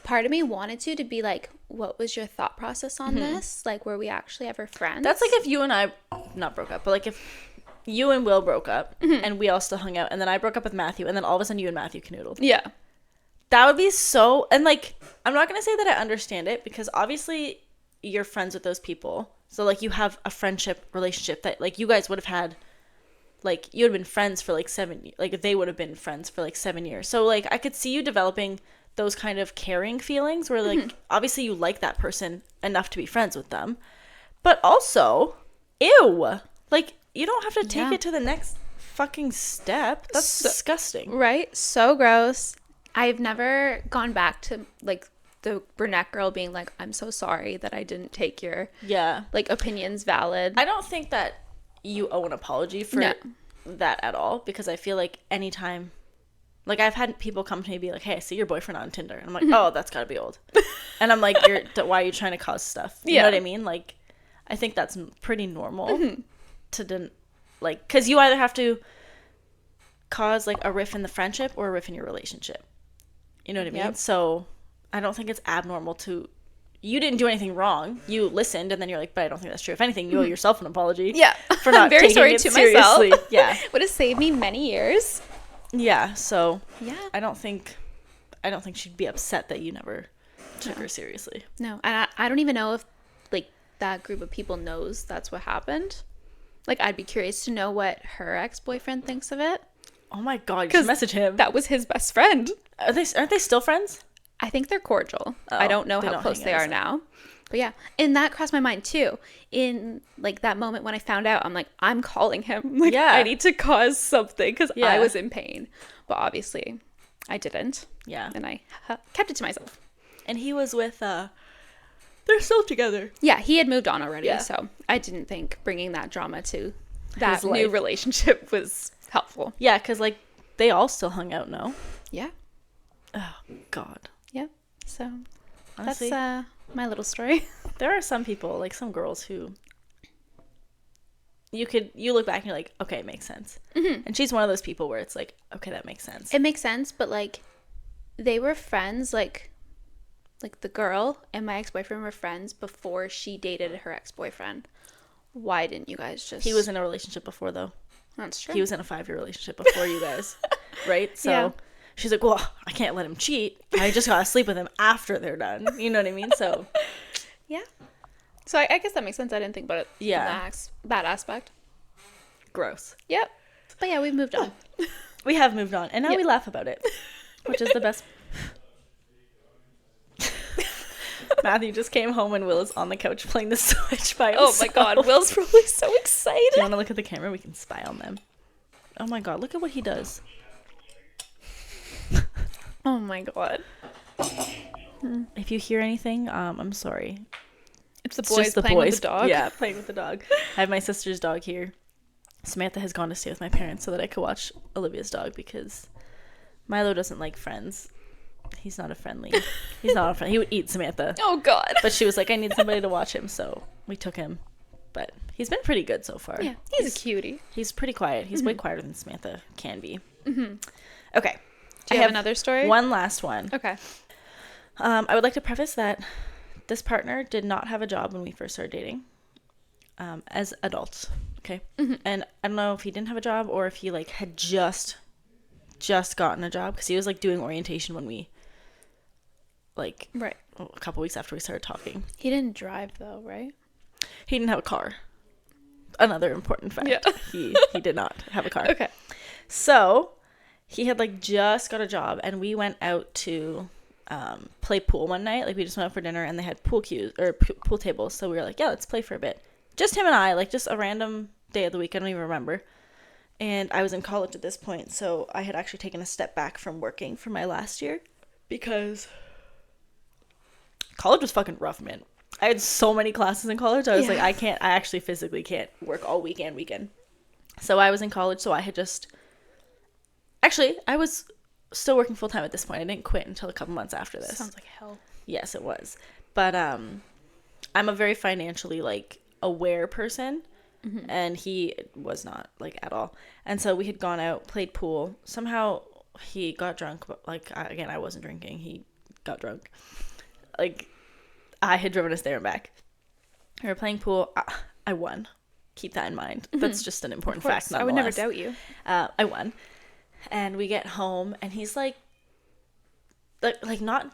Part of me wanted to be like, what was your thought process on this? Like, were we actually ever friends? That's like if you and I not broke up, but like if you and Will broke up and we all still hung out, and then I broke up with Matthew, and then all of a sudden you and Matthew canoodled. Yeah. That would be so, and like, I'm not going to say that I understand it because obviously you're friends with those people. So like you have a friendship relationship that like you guys would have had, like you would have been friends for like 7, like they would have been friends for like 7 years. So like I could see you developing those kind of caring feelings where like obviously you like that person enough to be friends with them. But also, ew, like you don't have to take Yeah. it to the next fucking step. That's disgusting. Right? So gross. I've never gone back to like the brunette girl being like, I'm so sorry that I didn't take your Yeah. like opinions valid. I don't think that you owe an apology for No. that at all because I feel like anytime, like I've had people come to me and be like, hey, I see your boyfriend on Tinder. And I'm like, oh, that's gotta be old. And I'm like, why are you trying to cause stuff? You know Yeah. what I mean? Like, I think that's pretty normal like, because you either have to cause like a riff in the friendship or a riff in your relationship. You know what I mean? Yep. So I don't think it's abnormal to, you didn't do anything wrong. You listened and then you're like, but I don't think that's true. If anything, you owe yourself an apology. Yeah. For not I'm very taking sorry it to seriously. myself. Yeah. Would have saved me many years. Yeah. So Yeah. I don't think she'd be upset that you never took her seriously. No. And I don't even know if like that group of people knows that's what happened. Like I'd be curious to know what her ex-boyfriend thinks of it. Oh my God. You should message him. That was his best friend. Aren't they still friends? I think they're cordial. Oh, I don't know they how don't close hang they out are as now. But yeah, and that crossed my mind too. In like that moment when I found out, I'm like, I'm calling him. Like, Yeah. I need to cause something because Yeah. I was in pain. But obviously, I didn't. Yeah. And I kept it to myself. And he was with, they're still together. Yeah, he had moved on already. Yeah. So I didn't think bringing that drama to that His new life. relationship was helpful. Yeah, because like they all still hung out, no? Yeah. Oh, God. Yeah. So Honestly, that's my little story. there are some people, like some girls who you look back and you're like, okay, it makes sense. Mm-hmm. And she's one of those people where it's like, okay, that makes sense. It makes sense, but like they were friends, like the girl and my ex-boyfriend were friends before she dated her ex-boyfriend. Why didn't you guys just... He was in a relationship before, though. That's true. He was in a 5-year relationship before you guys, right? So Yeah. she's like, well, I can't let him cheat. I just gotta sleep with him after they're done. You know what I mean? So Yeah. So I guess that makes sense. I didn't think about it from Yeah. that aspect. gross. Yep. But yeah, we've moved on. We have moved on, and now Yep. we laugh about it, which is the best Matthew just came home and Will is on the couch playing the Switch by Oh himself. my god, Will's probably so excited. Do you want to look at the camera? We can spy on them. Oh my god, look at what he does. Oh my god. If you hear anything, I'm sorry. It's the It's boys just the playing boys. with the dog. Yeah, playing with the dog. I have my sister's dog here. Samantha has gone to stay with my parents so that I could watch Olivia's dog because Milo doesn't like friends. He's not a friendly. He's not a friend. He would eat Samantha. Oh god. But she was like, I need somebody to watch him, so we took him. But he's been pretty good so far. Yeah, he's a cutie. He's pretty quiet. He's way quieter than Samantha can be. Mm-hmm. Okay. Do you have another story? One last one. Okay. I would like to preface that this partner did not have a job when we first started dating. As adults. Okay. Mm-hmm. And I don't know if he didn't have a job or if he like had just gotten a job because he was like doing orientation when we like Right. a couple weeks after we started talking. He didn't drive though, right? He didn't have a car. Another important fact. Yeah. He did not have a car. Okay. So he had like just got a job and we went out to play pool one night. Like we just went out for dinner and they had pool cues or pool tables. So we were like, yeah, let's play for a bit. Just him and I, like just a random day of the week. I don't even remember. And I was in college at this point. So I had actually taken a step back from working for my last year because college was fucking rough, man. I had so many classes in college. I was like, I actually physically can't work all weekend. So I was in college. So I had I was still working full time at this point. I didn't quit until a couple months after this. Sounds like hell. Yes, it was. But I'm a very financially like aware person, and he was not like at all. And so we had gone out, played pool. Somehow he got drunk, but like again, I wasn't drinking. He got drunk. Like I had driven us there and back. We were playing pool. I won. Keep that in mind. That's just an important fact. I would never doubt you. I won. And we get home, and he's like not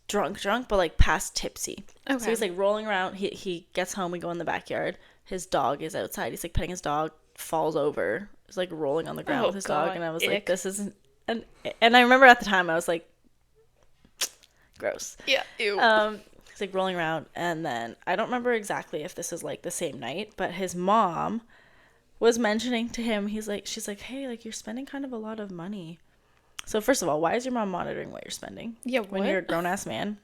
drunk, but like past tipsy. Okay. So he's like rolling around. He gets home. We go in the backyard. His dog is outside. He's like petting his dog. Falls over. He's like rolling on the ground with his dog. And I was like, this isn't. And I remember at the time I was like, gross. Yeah. Ew. He's like rolling around, and then I don't remember exactly if this is like the same night, but his mom was mentioning to him, she's like, hey, like you're spending kind of a lot of money. So first of all, why is your mom monitoring what you're spending? Yeah, when what? you're a grown ass man.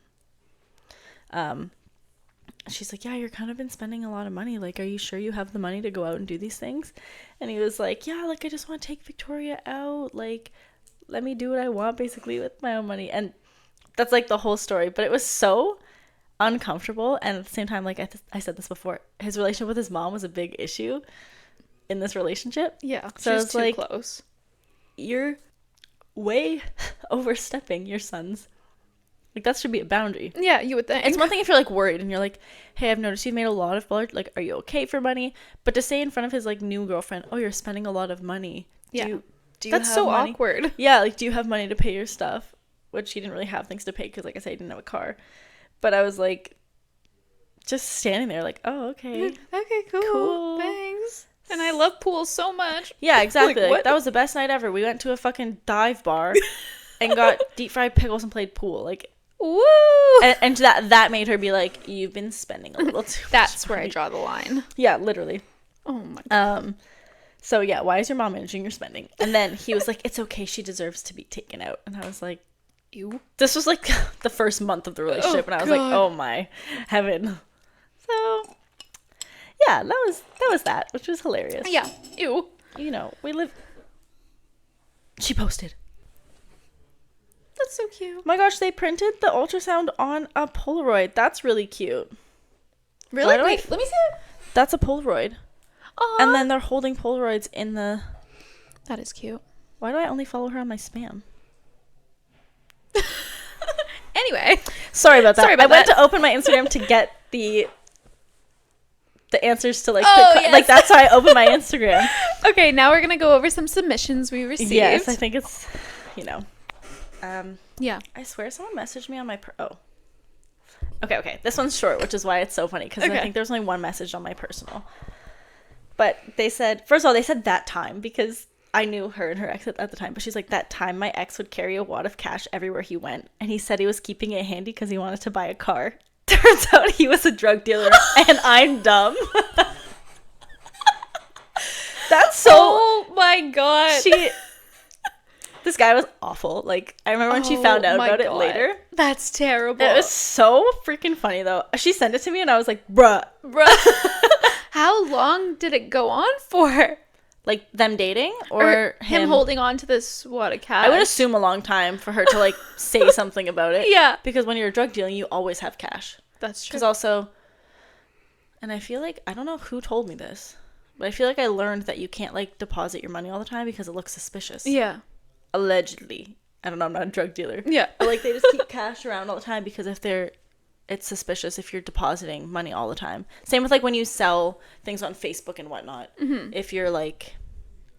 She's like, yeah, you're kind of been spending a lot of money. Like, are you sure you have the money to go out and do these things? And he was like, yeah, like I just want to take Victoria out. Like, let me do what I want basically with my own money. And that's like the whole story. But it was so uncomfortable, and at the same time, like I said this before, his relationship with his mom was a big issue in this relationship. Yeah, so she's it's too like, close. You're way overstepping your son's, like that should be a boundary. Yeah, you would think. It's one thing if you're like worried and you're like, hey, I've noticed you've made a lot of blood, like are you okay for money? But to say in front of his like new girlfriend, oh, you're spending a lot of money. Yeah, do you that's have so money? awkward. Yeah, like do you have money to pay your stuff? Which he didn't really have things to pay because, like I said, he didn't have a car. But I was like, just standing there, like, oh, okay. Okay, cool. Thanks. And I love pools so much. Yeah, exactly. Like, like, that was the best night ever. We went to a fucking dive bar and got deep fried pickles and played pool. Like, woo! And that made her be like, you've been spending a little too much That's where money. I draw the line. Yeah, literally. Oh my god. So yeah, why is your mom managing your spending? And then he was like, it's okay, she deserves to be taken out. And I was like, Ew. This was like the first month of the relationship, and I was like, oh my heaven. So yeah, that was that, which was hilarious. Yeah. Ew. You know, she posted. That's so cute. My gosh, they printed the ultrasound on a Polaroid. That's really cute. Really? Wait, Wait, let me see it. That's a Polaroid. Aww. And then they're holding Polaroids in the... That is cute. Why do I only follow her on my spam? Anyway. Sorry about that. Sorry about I went that. to open my Instagram to get the answers to like yes. like that's how I open my Instagram. Okay, now we're gonna go over some submissions we received. Yes, I think it's Yeah. I swear someone messaged me on my okay, this one's short, which is why it's so funny because I think there's only one message on my personal, but they said, first of all, they said that time because I knew her and her ex at the time, but she's like, that time my ex would carry a wad of cash everywhere he went, and he said he was keeping it handy because he wanted to buy a car. Turns out he was a drug dealer and I'm dumb. That's so... Oh my god. This guy was awful. Like, I remember when she found out about it later. That's terrible. It was so freaking funny, though. She sent it to me, and I was like, bruh. How long did it go on for? Like, them dating? Or him holding on to this, a cash? I would assume a long time for her to, like, say something about it. Yeah. Because when you're drug dealing, you always have cash. That's true. Because also... And I feel like... I don't know who told me this. But I feel like I learned that you can't, like, deposit your money all the time because it looks suspicious. Yeah. Allegedly. I don't know, I'm not a drug dealer. Yeah. But, like, they just keep cash around all the time because it's suspicious if you're depositing money all the time. Same with, like, when you sell things on Facebook and whatnot. Mm-hmm. If you're, like...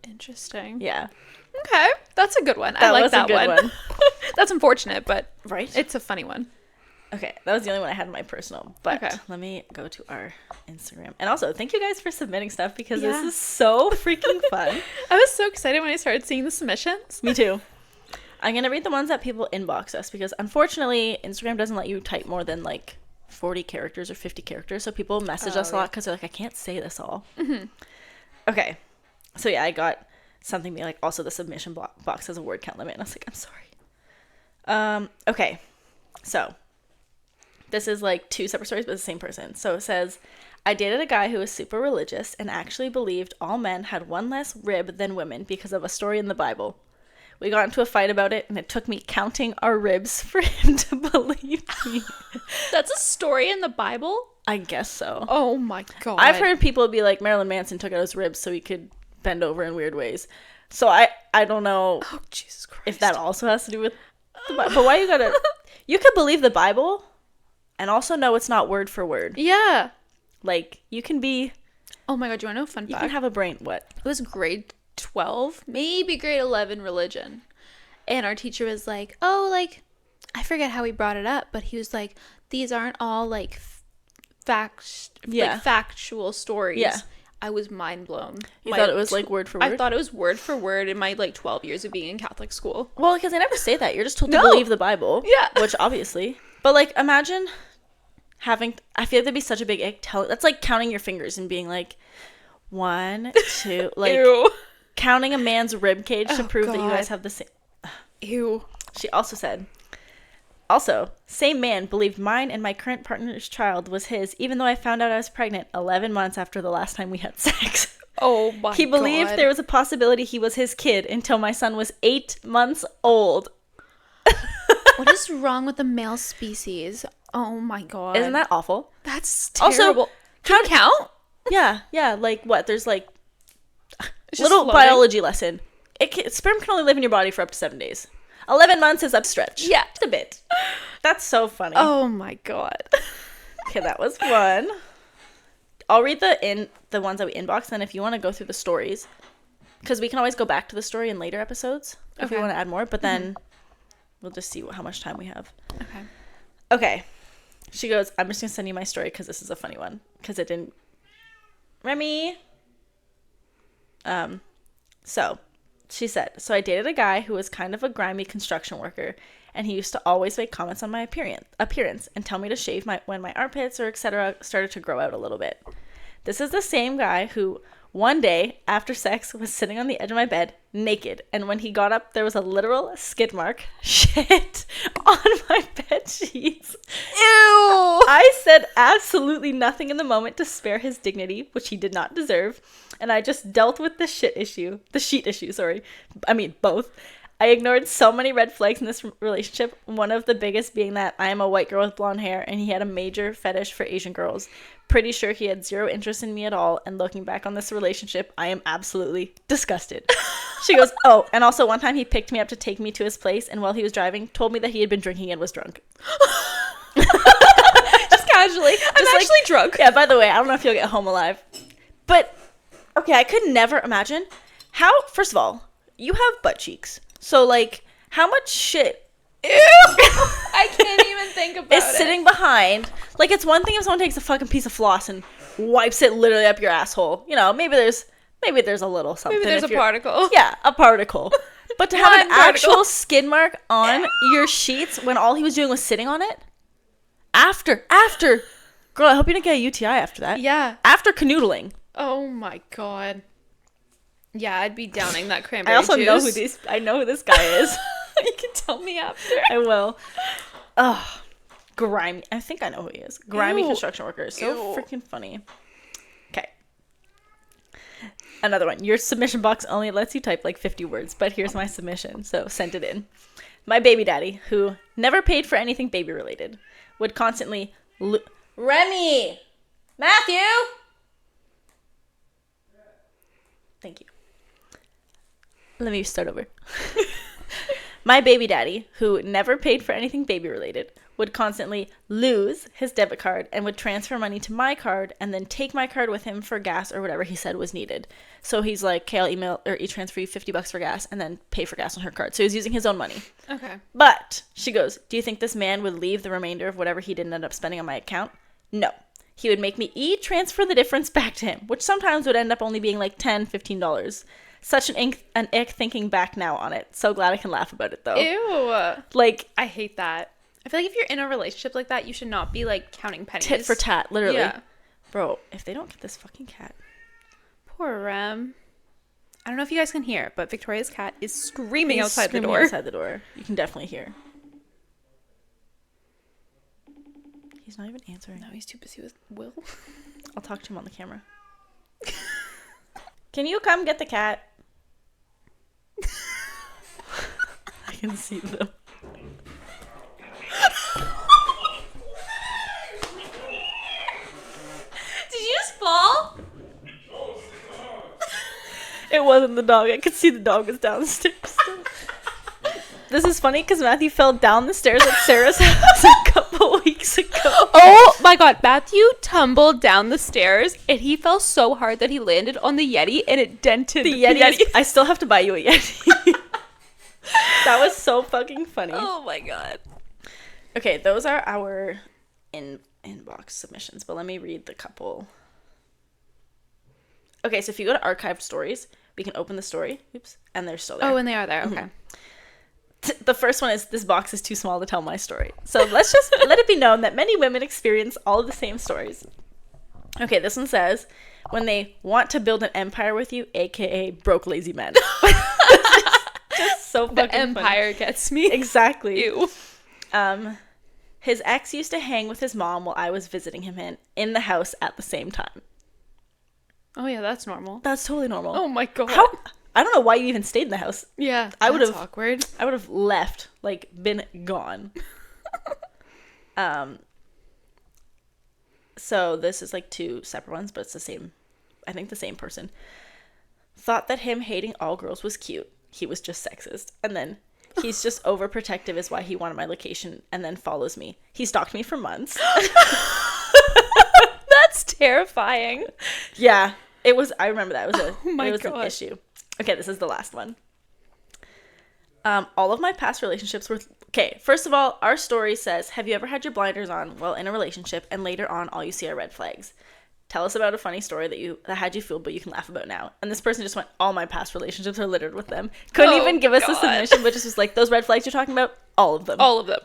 Interesting. Yeah. Okay. That's a good one. I like that one. That's unfortunate, but... Right? It's a funny one. Okay. That was the only one I had in my personal. But let me go to our Instagram. And also, thank you guys for submitting stuff because this is so freaking fun. I was so excited when I started seeing the submissions. Me too. I'm going to read the ones that people inbox us because unfortunately, Instagram doesn't let you type more than like 40 characters or 50 characters. So people message us a lot because they're like, I can't say this all. Mm-hmm. Okay. So yeah, I got something being like, also the submission box has a word count limit. And I was like, I'm sorry. Okay. So this is like 2 separate stories, but it's the same person. So it says, I dated a guy who was super religious and actually believed all men had one less rib than women because of a story in the Bible. We got into a fight about it, and it took me counting our ribs for him to believe me. That's a story in the Bible? I guess so. Oh my god. I've heard people be like, Marilyn Manson took out his ribs so he could bend over in weird ways. So I don't know Jesus Christ. if that also has to do with the Bible. But why you gotta... You could believe the Bible and also know it's not word for word. Yeah. Like, you can be... Oh my god, do you want to know a fun fact? You can have a brain... What? It was grade 12, maybe grade 11 religion. And our teacher was like, oh, like, I forget how he brought it up, but he was like, these aren't all, like, factual stories. Yeah. I was mind blown. You thought it was, like, word for word? I thought it was word for word in my, like, 12 years of being in Catholic school. Well, because they never say that. You're just told to believe the Bible. Yeah. Which, obviously. But, like, imagine having... I feel like that'd be such a big egg. That's like counting your fingers and being like, 1, 2... Like, Ew. Counting a man's rib cage to prove that you guys have the same... Ew. She also said, also, same man believed mine and my current partner's child was his, even though I found out I was pregnant 11 months after the last time we had sex. Oh my god. He believed there was a possibility he was his kid until my son was 8 months old. What is wrong with the male species? Oh my god. Isn't that awful? That's terrible. Also, can you count? Yeah, like what? There's like little biology lesson. Sperm can only live in your body for up to 7 days. 11 months is upstretch. Yeah. Just a bit. That's so funny. Oh my god. Okay, that was one. I'll read the ones that we inboxed, and if you want to go through the stories, because we can always go back to the story in later episodes if we want to add more, but then we'll just see how much time we have. Okay. She goes, I'm just going to send you my story because this is a funny one. Because it didn't... Remy! So... She said, so I dated a guy who was kind of a grimy construction worker, and he used to always make comments on my appearance and tell me to shave when my armpits or etc. started to grow out a little bit. This is the same guy who, one day, after sex, was sitting on the edge of my bed, naked, and when he got up, there was a literal skid mark, shit, on my bed sheets. Ew! I said absolutely nothing in the moment to spare his dignity, which he did not deserve, and I just dealt with the sheet issue, sorry. I mean, both. I ignored so many red flags in this relationship, one of the biggest being that I am a white girl with blonde hair, and he had a major fetish for Asian girls. Pretty sure he had zero interest in me at all, and looking back on this relationship, I am absolutely disgusted. She goes, oh, and also one time he picked me up to take me to his place, and while he was driving, told me that he had been drinking and was drunk. Just casually. I'm actually drunk. Yeah, by the way, I don't know if you'll get home alive. But, okay, I could never imagine how, first of all, you have butt cheeks. So, like, how much shit... Ew! I can't even think about is sitting behind. Like, it's one thing if someone takes a fucking piece of floss and wipes it literally up your asshole. You know, maybe there's a little something. Maybe there's a particle. Yeah, a particle. But to have an actual skid mark on your sheets when all he was doing was sitting on it, After. Girl, I hope you didn't get a UTI after that. Yeah. After canoodling. Oh my god. Yeah, I'd be downing that cranberry I also juice. know who this guy is. You can tell me after. I will. Ugh. Grimy. I think I know who he is. Grimy Ew. construction worker. So Ew. freaking funny. Okay. Another one. Your submission box only lets you type like 50 words, but here's my submission. So send it in. My baby daddy, who never paid for anything baby related, would constantly Remy! Matthew! Thank you. Let me start over. My baby daddy, who never paid for anything baby related, would constantly lose his debit card and would transfer money to my card and then take my card with him for gas or whatever he said was needed. So he's like, okay, I'll email or e-transfer you $50 for gas and then pay for gas on her card. So he's using his own money. Okay. But she goes, do you think this man would leave the remainder of whatever he didn't end up spending on my account? No. He would make me e-transfer the difference back to him, which sometimes would end up only being like $10, $15. Such an ick thinking back now on it. So glad I can laugh about it though. Ew. Like, I hate that. I feel like if you're in a relationship like that, you should not be like counting pennies. tit for tat, literally. Yeah. Bro, if they don't get this fucking cat. Poor Rem. I don't know if you guys can hear, but Victoria's cat is screaming He's outside screaming the door. outside the door. You can definitely hear. He's not even answering. No, he's too busy with Will. I'll talk to him on the camera. Can you come get the cat? I can see them. Did you just fall? It wasn't the dog. I could see the dog was downstairs. This is funny because Matthew fell down the stairs at Sarah's house a couple weeks ago. Oh my god, Matthew tumbled down the stairs and he fell so hard that he landed on the Yeti and it dented The Yeti. I still have to buy you a Yeti. That was so fucking funny. Oh my god. Okay, those are our inbox submissions, but let me read the couple. Okay, so if you go to archived stories, we can open the story. Oops, and they're still there. Oh, and they are there. Okay. The first one is, this box is too small to tell my story. So let's just let it be known that many women experience all of the same stories. Okay, this one says, when they want to build an empire with you, aka broke lazy men. Just so fucking The empire gets me. Exactly. Ew. His ex used to hang with his mom while I was visiting him in the house at the same time. Oh yeah, that's normal. That's totally normal. Oh my god. How? I don't know why you even stayed in the house. Yeah, I would that's have awkward. I would have left, like been gone. So this is like two separate ones, but it's the same. I think the same person. Thought that him hating all girls was cute. He was just sexist. And then he's just overprotective is why he wanted my location and then follows me. He stalked me for months. That's terrifying. Yeah, it was. I remember that. It was God. an issue. Okay, this is the last one. All of my past relationships were... Okay, first of all, our story says, have you ever had your blinders on while in a relationship and later on all you see are red flags? Tell us about a funny story that had you fooled but you can laugh about now. And this person just went, all my past relationships are littered with them. Couldn't even give us a submission, but just was like, those red flags you're talking about? All of them. All of them.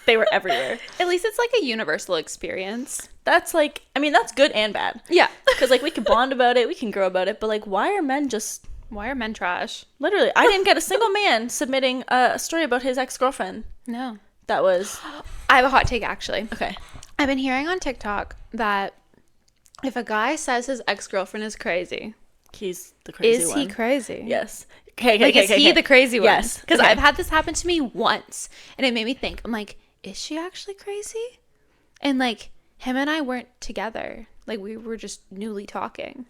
They were everywhere. At least it's like a universal experience. That's like... I mean, that's good and bad. Yeah. Because like we can bond about it, we can grow about it, but like why are men just... Why are men trash? Literally, I didn't get a single man submitting a story about his ex-girlfriend. No. That was... I have a hot take, actually. Okay. I've been hearing on TikTok that if a guy says his ex-girlfriend is crazy, He's the crazy one. is he crazy? Yes. Okay, Like, is he the crazy one? Yes. Because Okay. I've had this happen to me once, and it made me think. I'm like, is she actually crazy? And, like, him and I weren't together. Like, we were just newly talking.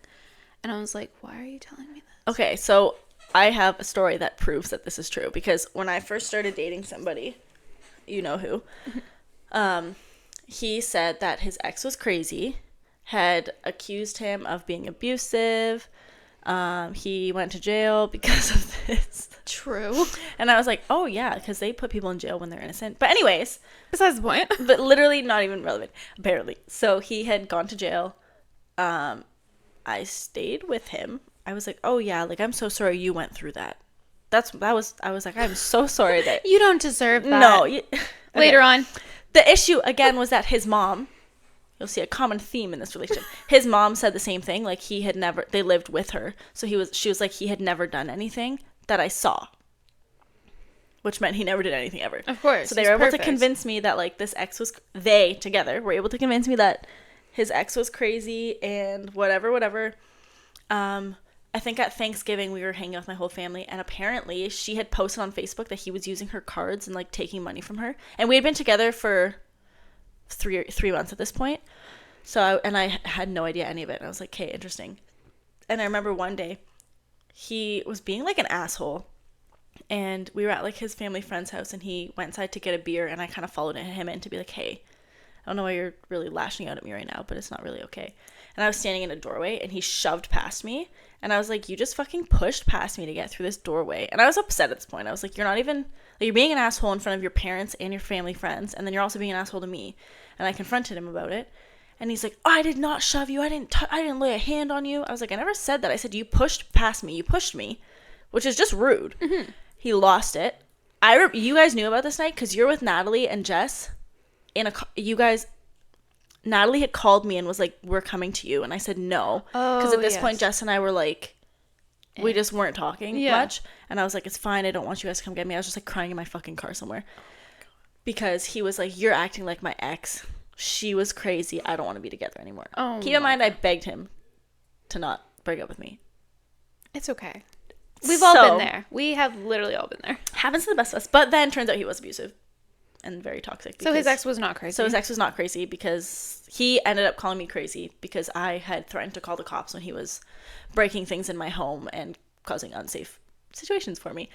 And I was like, why are you telling me this? Okay, so I have a story that proves that this is true. Because when I first started dating somebody, you know who, he said that his ex was crazy, had accused him of being abusive. He went to jail because of this. True. And I was like, oh yeah, because they put people in jail when they're innocent. But anyways, Besides the point. but literally not even relevant, apparently. So he had gone to jail. I stayed with him. I was like, oh yeah, like I'm so sorry you went through that. I was like, I'm so sorry that You don't deserve that. no. Later on. The issue, again, was that his mom, you'll see a common theme in this relationship. His mom said the same thing. Like, they lived with her. So she was like, he had never done anything that I saw. Which meant he never did anything ever. Of course. So they were able to convince me that, like, they together were able to convince me that his ex was crazy and whatever. I think at Thanksgiving we were hanging out with my whole family, and apparently she had posted on Facebook that he was using her cards and, like, taking money from her. And we had been together for three months at this point. So I had no idea any of it. And I was like, okay, interesting. And I remember one day he was being like an asshole, and we were at like his family friend's house, and he went inside to get a beer, and I kind of followed him in to be like, hey, I don't know why you're really lashing out at me right now, but it's not really okay. And I was standing in a doorway, and he shoved past me, and I was like, you just fucking pushed past me to get through this doorway. And I was upset at this point. I was like, you're not even, like, you're being an asshole in front of your parents and your family friends, and then you're also being an asshole to me. And I confronted him about it, and he's like, oh, I did not shove you, I didn't lay a hand on you. I was like, I never said that. I said, you pushed past me, you pushed me, which is just rude. Mm-hmm. He lost it. You guys knew about this night because you're with Natalie and Jess. Natalie had called me and was like, we're coming to you. And I said no. Because at this point, Jess and I were like, we just weren't talking much. And I was like, it's fine. I don't want you guys to come get me. I was just like crying in my fucking car somewhere. Because he was like, you're acting like my ex. She was crazy. I don't want to be together anymore. Keep in mind, I begged him to not break up with me. It's okay. We've all been there. We have literally all been there. Happens to the best of us. But then turns out he was abusive and very toxic. So his ex was not crazy. So his ex was not crazy because he ended up calling me crazy because I had threatened to call the cops when he was breaking things in my home and causing unsafe situations for me.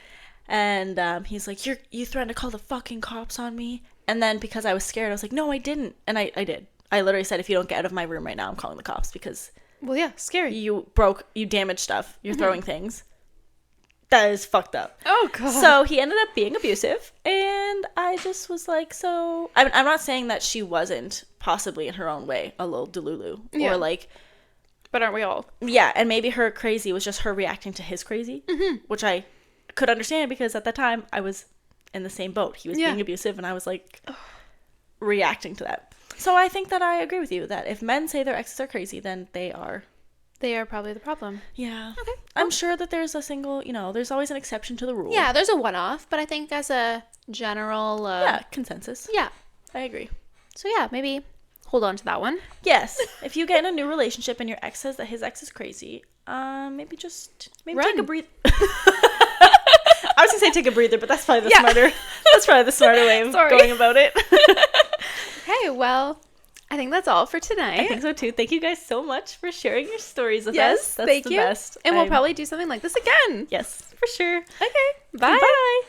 And he's like, you threatened to call the fucking cops on me. And then because I was scared, I was like, no, I didn't. And I did. I literally said, if you don't get out of my room right now, I'm calling the cops because... Well, yeah, scary. You damaged stuff. You're throwing things. That is fucked up. Oh, God. So he ended up being abusive, and I just was like, so... I'm not saying that she wasn't possibly in her own way a little delulu. Yeah. Or like... But aren't we all? Yeah, and maybe her crazy was just her reacting to his crazy, which I could understand because at that time I was in the same boat. He was being abusive, and I was like reacting to that. So I think that I agree with you that if men say their exes are crazy, then they are... They are probably the problem. Yeah. Okay. I'm sure that there's a single, there's always an exception to the rule. Yeah, there's a one-off, but I think as a general... consensus. Yeah. I agree. So yeah, maybe hold on to that one. Yes. If you get in a new relationship and your ex says that his ex is crazy, maybe Run. Take a breather. I was going to say take a breather, but that's probably the smarter way of going about it. Okay, well... I think that's all for tonight. I think so too. Thank you guys so much for sharing your stories with us. Yes, That's thank the you. best. And we'll probably do something like this again. Yes, for sure. Okay, bye. Bye.